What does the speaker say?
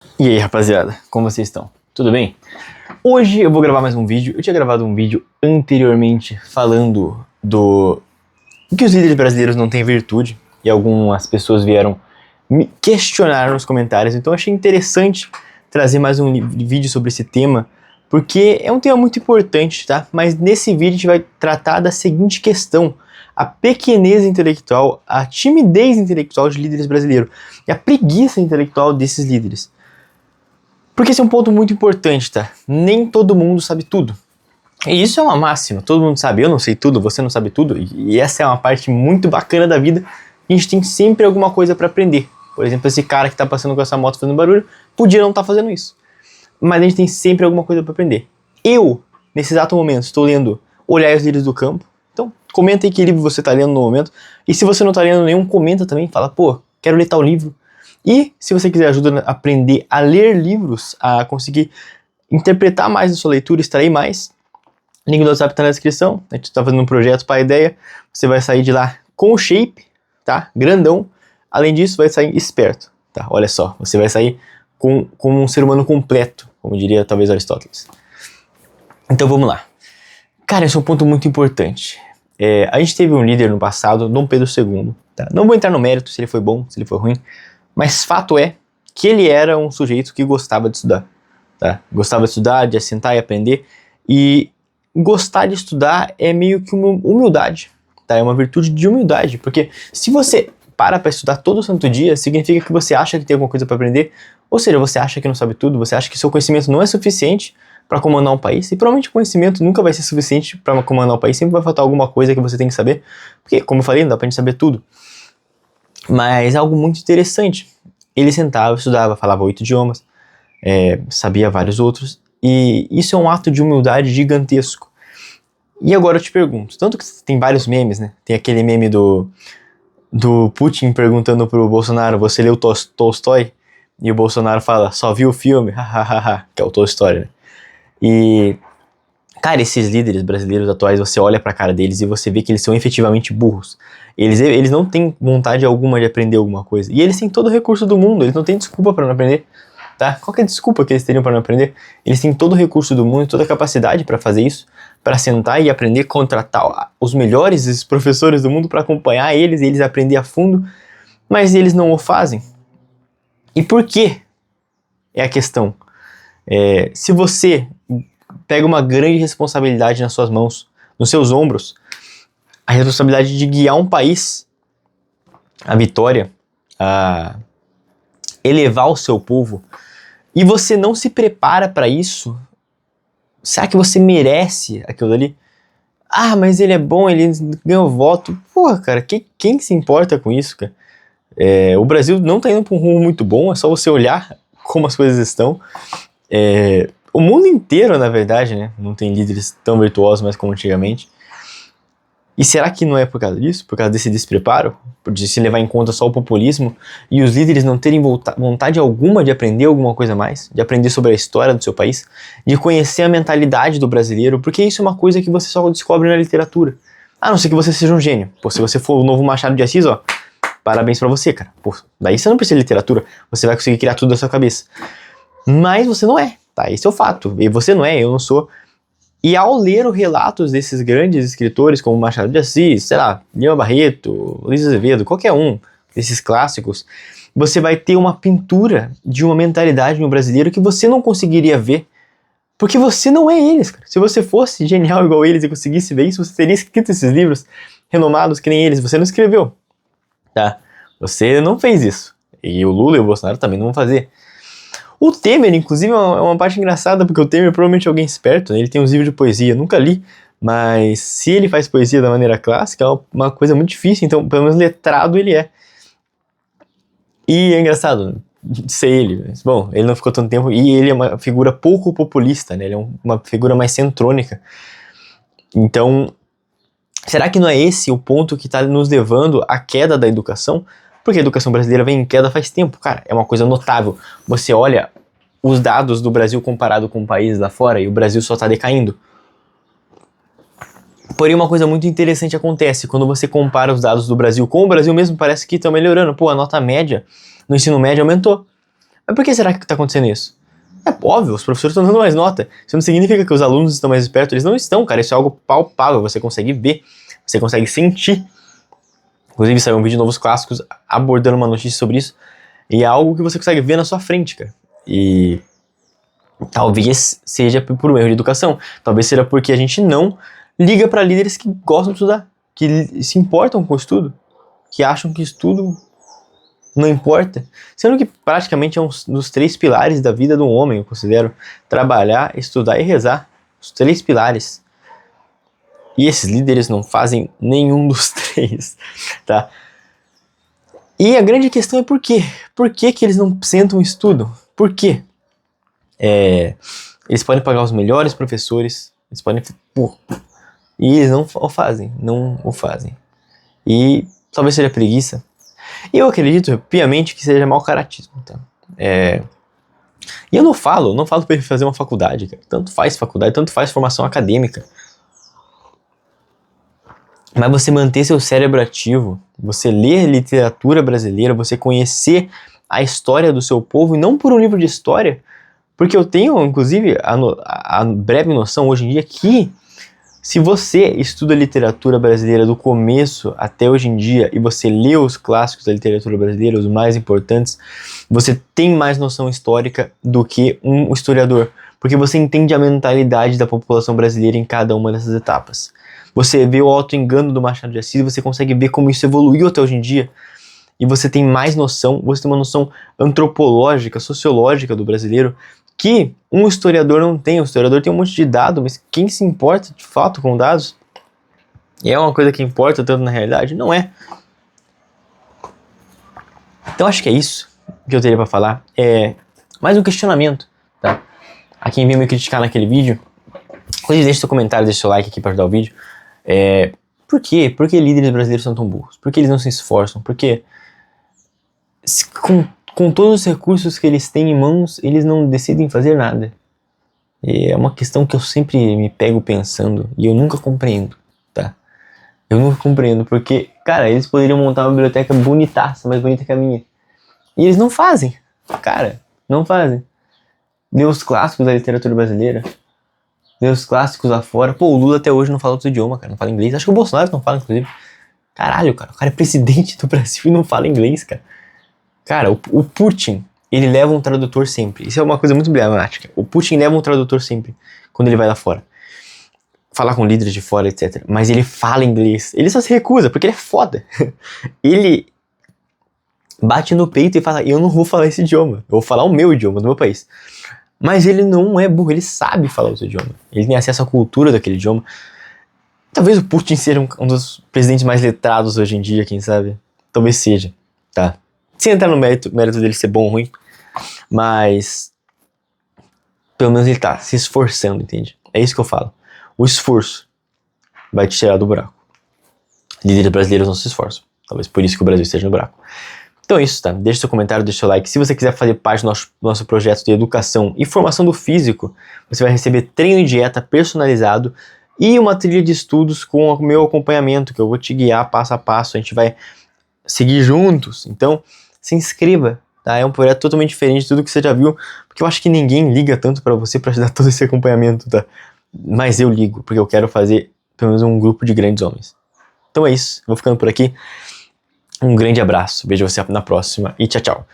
E aí, rapaziada, como vocês estão? Tudo bem? Hoje eu vou gravar mais um vídeo. Eu tinha gravado um vídeo anteriormente falando que os líderes brasileiros não têm virtude, e algumas pessoas vieram me questionar nos comentários, então eu achei interessante trazer mais um vídeo sobre esse tema, porque é um tema muito importante, tá? Mas nesse vídeo a gente vai tratar da seguinte questão: a pequenez intelectual, a timidez intelectual de líderes brasileiros e a preguiça intelectual desses líderes. Porque esse é um ponto muito importante, tá? Nem todo mundo sabe tudo. E isso é uma máxima, todo mundo sabe, eu não sei tudo, você não sabe tudo, e essa é uma parte muito bacana da vida. A gente tem sempre alguma coisa para aprender. Por exemplo, esse cara que tá passando com essa moto fazendo barulho, podia não estar fazendo isso. Mas a gente tem sempre alguma coisa para aprender. Eu, nesse exato momento, estou lendo Olhar os Lírios do Campo. Então, comenta aí que livro você tá lendo no momento. E se você não tá lendo nenhum, comenta também, fala, pô, quero ler tal livro. E se você quiser ajuda a aprender a ler livros, a conseguir interpretar mais a sua leitura, extrair mais, link do WhatsApp tá na descrição. A gente está fazendo um projeto para a ideia. Você vai sair de lá com o shape, tá? Grandão. Além disso, vai sair esperto, tá? Olha só, você vai sair com um ser humano completo, como diria talvez Aristóteles. Então vamos lá. Cara, esse é um ponto muito importante. A gente teve um líder no passado, Dom Pedro II. Tá? Não vou entrar no mérito se ele foi bom, se ele foi ruim. Mas fato é que ele era um sujeito que gostava de estudar, tá? Gostava de estudar, de assentar e aprender. E gostar de estudar é meio que uma humildade, tá? É uma virtude de humildade, porque se você para estudar todo santo dia, significa que você acha que tem alguma coisa para aprender, ou seja, você acha que não sabe tudo, você acha que seu conhecimento não é suficiente para comandar um país, e provavelmente o conhecimento nunca vai ser suficiente para comandar um país, sempre vai faltar alguma coisa que você tem que saber, porque, como eu falei, não dá pra gente saber tudo. Mas algo muito interessante, ele sentava, estudava, falava 8 idiomas, sabia vários outros, e isso é um ato de humildade gigantesco. E agora eu te pergunto, tanto que tem vários memes, né? Tem aquele meme do Putin perguntando pro Bolsonaro, você leu Tolstói? E o Bolsonaro fala, só viu o filme, hahaha, que é o Tolstói, né? E, cara, esses líderes brasileiros atuais, você olha pra cara deles e você vê que eles são efetivamente burros. Eles não têm vontade alguma de aprender alguma coisa. E eles têm todo o recurso do mundo, eles não têm desculpa pra não aprender, tá? Qual que é a desculpa que eles teriam pra não aprender? Eles têm todo o recurso do mundo, toda a capacidade pra fazer isso, pra sentar e aprender, contratar os melhores professores do mundo pra acompanhar eles e eles aprender a fundo, mas eles não o fazem. E por quê? É a questão. Se você pega uma grande responsabilidade nas suas mãos, nos seus ombros, a responsabilidade de guiar um país à vitória, a elevar o seu povo, e você não se prepara para isso, será que você merece aquilo ali? Ah, mas ele é bom, ele ganhou voto. Porra, cara, quem se importa com isso, cara? O Brasil não tá indo para um rumo muito bom, é só você olhar como as coisas estão. O mundo inteiro, na verdade, né, não tem líderes tão virtuosos mais como antigamente. E será que não é por causa disso? Por causa desse despreparo? De se levar em conta só o populismo e os líderes não terem vontade alguma de aprender alguma coisa mais? De aprender sobre a história do seu país? De conhecer a mentalidade do brasileiro? Porque isso é uma coisa que você só descobre na literatura. A não ser que você seja um gênio. Pô, se você for o novo Machado de Assis, ó, parabéns pra você, cara. Pô, daí você não precisa de literatura. Você vai conseguir criar tudo da sua cabeça. Mas você não é, tá? Esse é o fato. E você não é, eu não sou. E ao ler os relatos desses grandes escritores, como Machado de Assis, sei lá, Lima Barreto, Luiz Azevedo, qualquer um desses clássicos, você vai ter uma pintura de uma mentalidade no brasileiro que você não conseguiria ver, porque você não é eles, cara. Se você fosse genial igual eles e conseguisse ver isso, você teria escrito esses livros renomados que nem eles. Você não escreveu, tá? Você não fez isso. E o Lula e o Bolsonaro também não vão fazer. O Temer, inclusive, é uma parte engraçada, porque o Temer provavelmente é alguém esperto, né? Ele tem uns livros de poesia, nunca li, mas se ele faz poesia da maneira clássica, é uma coisa muito difícil, então pelo menos letrado ele é. E é engraçado ser ele, mas, bom, ele não ficou tanto tempo, e ele é uma figura pouco populista, né? Ele é uma figura mais centrônica. Então, será que não é esse o ponto que está nos levando à queda da educação? Porque a educação brasileira vem em queda faz tempo, cara, é uma coisa notável. Você olha os dados do Brasil comparado com países lá fora e o Brasil só está decaindo. Porém, uma coisa muito interessante acontece quando você compara os dados do Brasil com o Brasil mesmo, parece que estão melhorando. Pô, a nota média no ensino médio aumentou. Mas por que será que está acontecendo isso? É óbvio, os professores estão dando mais nota. Isso não significa que os alunos estão mais espertos. Eles não estão, cara. Isso é algo palpável. Você consegue ver. Você consegue sentir. Inclusive, saiu um vídeo de Novos Clássicos abordando uma notícia sobre isso. E é algo que você consegue ver na sua frente, cara. E talvez seja por um erro de educação. Talvez seja porque a gente não liga para líderes que gostam de estudar. Que se importam com o estudo. Que acham que estudo não importa. Sendo que praticamente é um dos 3 pilares da vida do homem, eu considero. Trabalhar, estudar e rezar. Os 3 pilares. E esses líderes não fazem nenhum dos 3, tá? E a grande questão é por quê? Por que que eles não sentam e estudam? Por quê? Eles podem pagar os melhores professores, eles podem... e eles não o fazem, E talvez seja preguiça. E eu acredito piamente que seja mau caratismo, tá? E eu não falo pra ele fazer uma faculdade, cara. Tanto faz faculdade, tanto faz formação acadêmica. Mas você manter seu cérebro ativo, você ler literatura brasileira, você conhecer a história do seu povo, e não por um livro de história, porque eu tenho, inclusive, a breve noção hoje em dia que se você estuda literatura brasileira do começo até hoje em dia, e você lê os clássicos da literatura brasileira, os mais importantes, você tem mais noção histórica do que um historiador, porque você entende a mentalidade da população brasileira em cada uma dessas etapas. Você vê o auto-engano do Machado de Assis, você consegue ver como isso evoluiu até hoje em dia, e você tem mais noção, você tem uma noção antropológica, sociológica do brasileiro, que um historiador não tem. O historiador tem um monte de dados, mas quem se importa de fato com dados? E é uma coisa que importa tanto na realidade? Não é. Então acho que é isso que eu teria pra falar. É mais um questionamento, tá? A quem veio me criticar naquele vídeo, inclusive deixa seu comentário, deixa seu like aqui pra ajudar o vídeo. Por quê? Por que líderes brasileiros são tão burros? Por que eles não se esforçam? Porque com todos os recursos que eles têm em mãos, eles não decidem fazer nada. E é uma questão que eu sempre me pego pensando e eu nunca compreendo, tá? Eu nunca compreendo porque, cara, eles poderiam montar uma biblioteca bonitaça, mais bonita que a minha. E eles não fazem, cara, não fazem. Lê os clássicos da literatura brasileira. Lê os clássicos lá fora. Pô, o Lula até hoje não fala outro idioma, cara, não fala inglês. Acho que o Bolsonaro não fala, inclusive. Caralho, cara, o cara é presidente do Brasil e não fala inglês, cara. Cara, o Putin, ele leva um tradutor sempre. Isso é uma coisa muito emblemática. O Putin leva um tradutor sempre, quando ele vai lá fora. Falar com líderes de fora, etc. Mas ele fala inglês. Ele só se recusa, porque ele é foda. Ele bate no peito e fala, eu não vou falar esse idioma. Eu vou falar o meu idioma, do meu país. Mas ele não é burro, ele sabe falar outro idioma. Ele tem acesso à cultura daquele idioma. Talvez o Putin seja um dos presidentes mais letrados hoje em dia, quem sabe? Talvez seja, tá? Sem entrar no mérito dele ser bom ou ruim, mas pelo menos ele tá se esforçando, entende? É isso que eu falo. O esforço vai te tirar do buraco. Líderes brasileiros não se esforçam. Talvez por isso que o Brasil esteja no buraco. Então é isso, tá? Deixa seu comentário, deixa seu like. Se você quiser fazer parte do nosso projeto de educação e formação do físico, você vai receber treino e dieta personalizado e uma trilha de estudos com o meu acompanhamento, que eu vou te guiar passo a passo. A gente vai seguir juntos. Então, se inscreva, tá? É um projeto totalmente diferente de tudo que você já viu, porque eu acho que ninguém liga tanto pra você pra te dar todo esse acompanhamento, tá? Mas eu ligo, porque eu quero fazer pelo menos um grupo de grandes homens. Então é isso, vou ficando por aqui. Um grande abraço, vejo você na próxima e tchau, tchau.